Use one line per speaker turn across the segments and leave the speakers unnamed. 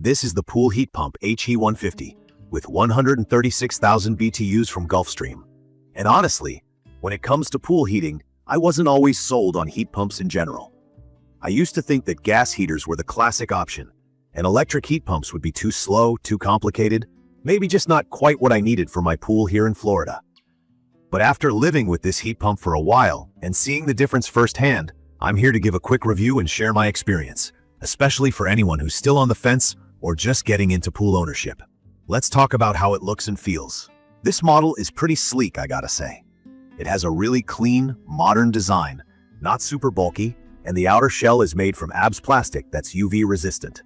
This is the pool heat pump HE150 with 136,000 BTUs from Gulfstream. And honestly, when it comes to pool heating, I wasn't always sold on heat pumps in general. I used to think that gas heaters were the classic option, and electric heat pumps would be too slow, too complicated, maybe just not quite what I needed for my pool here in Florida. But after living with this heat pump for a while and seeing the difference firsthand, I'm here to give a quick review and share my experience, especially for anyone who's still on the fence or just getting into pool ownership. Let's talk about how it looks and feels. This model is pretty sleek, I gotta say. It has a really clean, modern design, not super bulky, and the outer shell is made from ABS plastic that's UV resistant.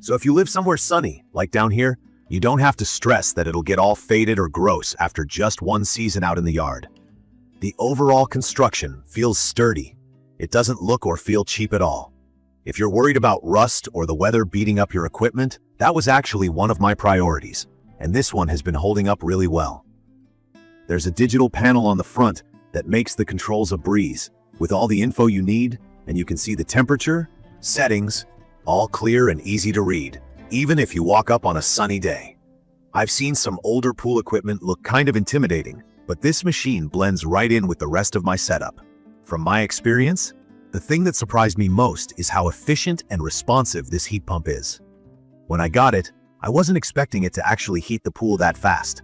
So if you live somewhere sunny, like down here, you don't have to stress that it'll get all faded or gross after just one season out in the yard. The overall construction feels sturdy. It doesn't look or feel cheap at all. If you're worried about rust or the weather beating up your equipment, that was actually one of my priorities, and this one has been holding up really well. There's a digital panel on the front that makes the controls a breeze, with all the info you need, and you can see the temperature, settings, all clear and easy to read, even if you walk up on a sunny day. I've seen some older pool equipment look kind of intimidating, but this machine blends right in with the rest of my setup. From my experience, the thing that surprised me most is how efficient and responsive this heat pump is. When I got it, I wasn't expecting it to actually heat the pool that fast.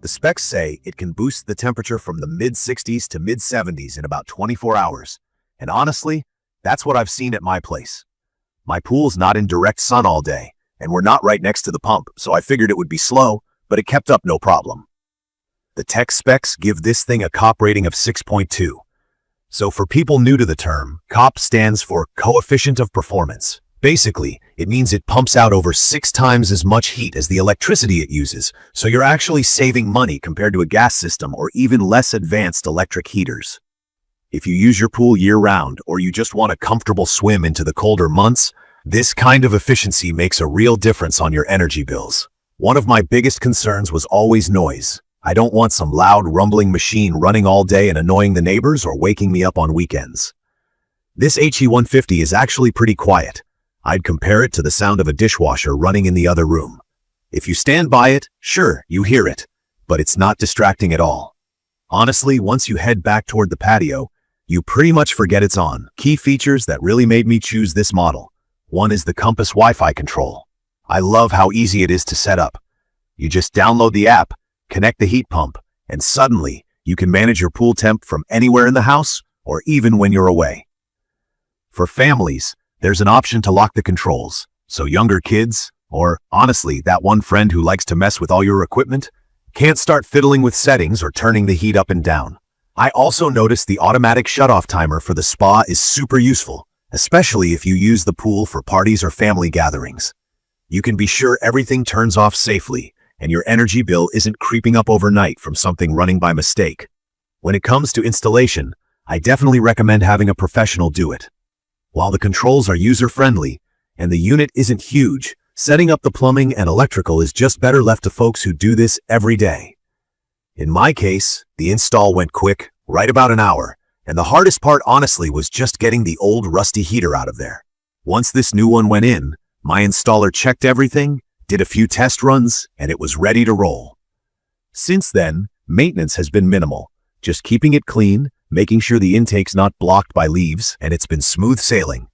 The specs say it can boost the temperature from the mid-60s to mid-70s in about 24 hours. And honestly, that's what I've seen at my place. My pool's not in direct sun all day, and we're not right next to the pump, so I figured it would be slow, but it kept up no problem. The tech specs give this thing a COP rating of 6.2. So for people new to the term, COP stands for Coefficient of Performance. Basically, it means it pumps out over 6 times as much heat as the electricity it uses, so you're actually saving money compared to a gas system or even less advanced electric heaters. If you use your pool year-round or you just want a comfortable swim into the colder months, this kind of efficiency makes a real difference on your energy bills. One of my biggest concerns was always noise. I don't want some loud, rumbling machine running all day and annoying the neighbors or waking me up on weekends. This HE150 is actually pretty quiet. I'd compare it to the sound of a dishwasher running in the other room. If you stand by it, sure, you hear it, but it's not distracting at all. Honestly, once you head back toward the patio, you pretty much forget it's on. Key features that really made me choose this model. One is the Compass Wi-Fi control. I love how easy it is to set up. You just download the app, connect the heat pump, and suddenly you can manage your pool temp from anywhere in the house or even when you're away. For families, there's an option to lock the controls, so younger kids, or honestly, that one friend who likes to mess with all your equipment, can't start fiddling with settings or turning the heat up and down. I also noticed the automatic shutoff timer for the spa is super useful, especially if you use the pool for parties or family gatherings. You can be sure everything turns off safely, and your energy bill isn't creeping up overnight from something running by mistake. When it comes to installation, I definitely recommend having a professional do it. While the controls are user-friendly and the unit isn't huge, setting up the plumbing and electrical is just better left to folks who do this every day. In my case, the install went quick, right about an hour, and the hardest part honestly was just getting the old rusty heater out of there. Once this new one went in, my installer checked everything, did a few test runs, and it was ready to roll. Since then, maintenance has been minimal, just keeping it clean, making sure the intake's not blocked by leaves, and it's been smooth sailing.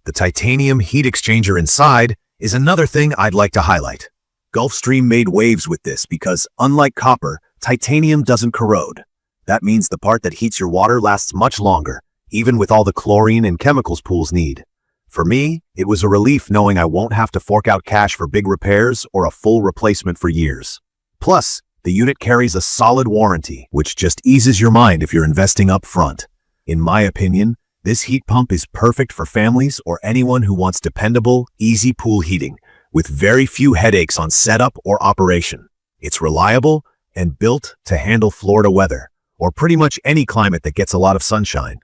The titanium heat exchanger inside is another thing I'd like to highlight. Gulfstream made waves with this because, unlike copper, titanium doesn't corrode. That means the part that heats your water lasts much longer, even with all the chlorine and chemicals pools need. For me, it was a relief knowing I won't have to fork out cash for big repairs or a full replacement for years. Plus, the unit carries a solid warranty, which just eases your mind if you're investing up front. In my opinion, this heat pump is perfect for families or anyone who wants dependable, easy pool heating, with very few headaches on setup or operation. It's reliable and built to handle Florida weather, or pretty much any climate that gets a lot of sunshine.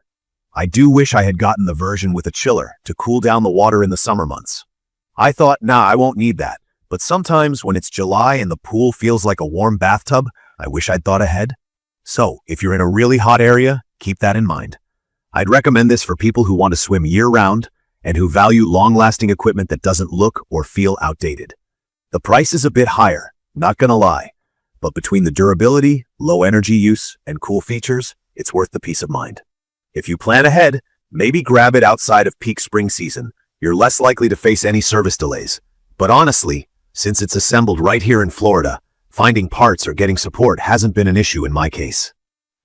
I do wish I had gotten the version with a chiller to cool down the water in the summer months. I thought, nah, I won't need that. But sometimes when it's July and the pool feels like a warm bathtub, I wish I'd thought ahead. So if you're in a really hot area, keep that in mind. I'd recommend this for people who want to swim year-round and who value long-lasting equipment that doesn't look or feel outdated. The price is a bit higher, not gonna lie, but between the durability, low energy use, and cool features, it's worth the peace of mind. If you plan ahead, maybe grab it outside of peak spring season. You're less likely to face any service delays. But honestly, since it's assembled right here in Florida, finding parts or getting support hasn't been an issue in my case.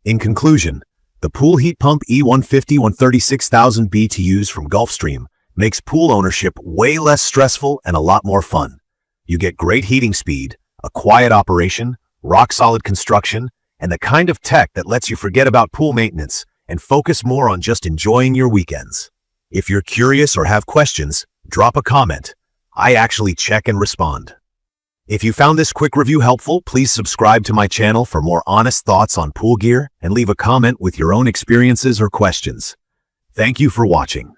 In conclusion, the Pool Heat Pump E150 136,000 BTUs from Gulfstream makes pool ownership way less stressful and a lot more fun. You get great heating speed, a quiet operation, rock-solid construction, and the kind of tech that lets you forget about pool maintenance and focus more on just enjoying your weekends. If you're curious or have questions, drop a comment. I actually check and respond. If you found this quick review helpful, please subscribe to my channel for more honest thoughts on pool gear and leave a comment with your own experiences or questions. Thank you for watching.